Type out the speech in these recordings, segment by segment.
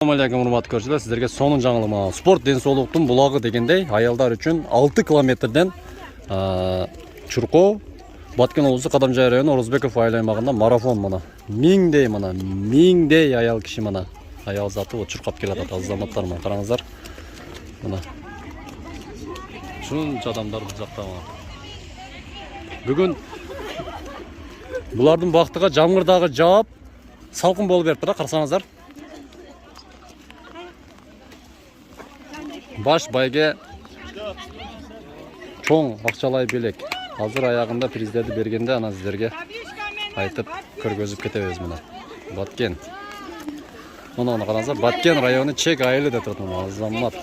Assalamualaikum урматтуу көрүүчүлөр, сиздерге сонун жаңылыгы спорт денсаулыктын булагы дегендей аялдар үчүн 6 километрден Чуркоо, Баткен облусу Кадамжай району Орозбеков айыл аймагында марафон мына. Миңдей аял киши мына. Аял заты вот чуркап келатат, азаматтар мына караңыздар. Мына. Шунча адамдар бул жакта мына. Бүгүн булардын бактыга жамгыр дагы жаап, салкын болуп берип тура, карасаңыздар. Баш байге чоң акчалай белек. Азыр аягында президенти бергенде ана сиздерге айтып көргөзүп кетебиз мына. Баткен. Мына караңыздар, Баткен району Чек айылы деп турат мына азамат.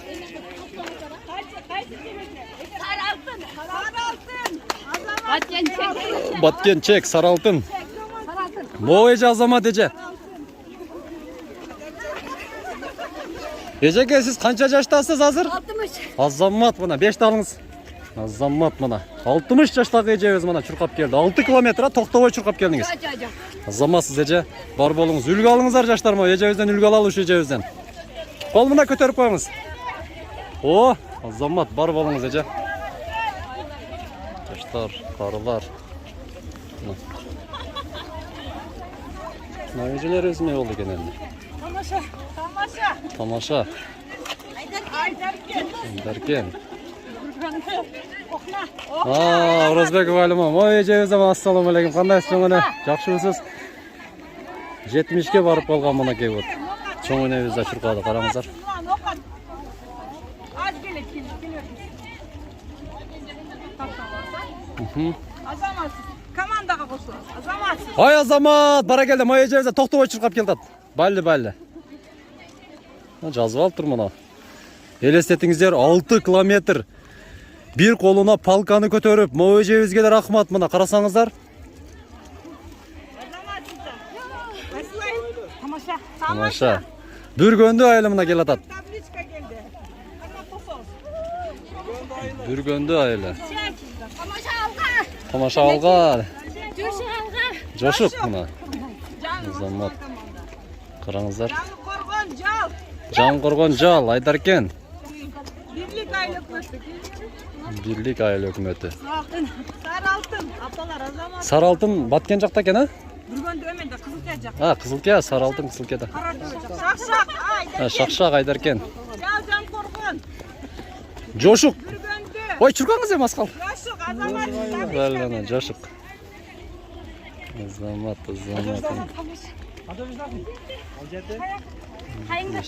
Баткен Чек Саралтын. Мо эже азамат эже. Ежеке, сіз қанша жаштасыз азыр? 60. Азамат мына, 5 алыңыз. Азамат мына, 60 жаштагы эжебиз мына чуркап келди. 6 километр токтобой чуркап келдиңиз. Азамат, сиз эже бар болуңуз. Үлгү алыңыздар жаштар мо, эжебизден үлгү алалы ушу эжебизден. Кол мына көтөрүп коюңуз. О, азамат бар болуңуз эже. Жаштар, карылар. Мына эжелерибиз эмне болду экен энди? Тамаша. Айдаркен. Орозбеков айылым. Ой, эжебиз ассаламу алейкум. Кандайсыз чоң эне? Жакшыбысыз? 70ке барып калган мынакей вот. Чоң энебиз да чуркады, караңыздар. Азаматсыз. Командаға қосыласыз. Азаматсыз. Ой, азамат, бара келди. Ой, эжебиз токтобой чуркап келди. Балли. Жазып алып тур мына. Элестетиңиздер, 6 километр. Бир колуна палканы көтөрүп, мо эжебизге да рахмат мына, карасаңыздар. Тамаша. Бүргөндү айылы мына келатат. Табличка келди. Бүргөндү айылы. Тамаша Тамаша алға. алга. Жошук алға. Жошук мына. Азамат. Караңыздар. Коргон жал. Жан коргон жал, Айдаркен. Бирлик айыл өкмөтү. Бирлик айыл өкмөтү. Саралтын. Апалар азамат. Саралтын Баткен жакта экен, а? Бүргөндө эменде Кызылкия жак. Кызылкия, Саралтын Кызылкияда. Шакшак. Шакшак Айдаркен. Жал жан коргон. Жошук. Бүргөндө. Ой, чуркаңыз эми аскал. Жошук азамат. Бәләне, Жошук. Азамат.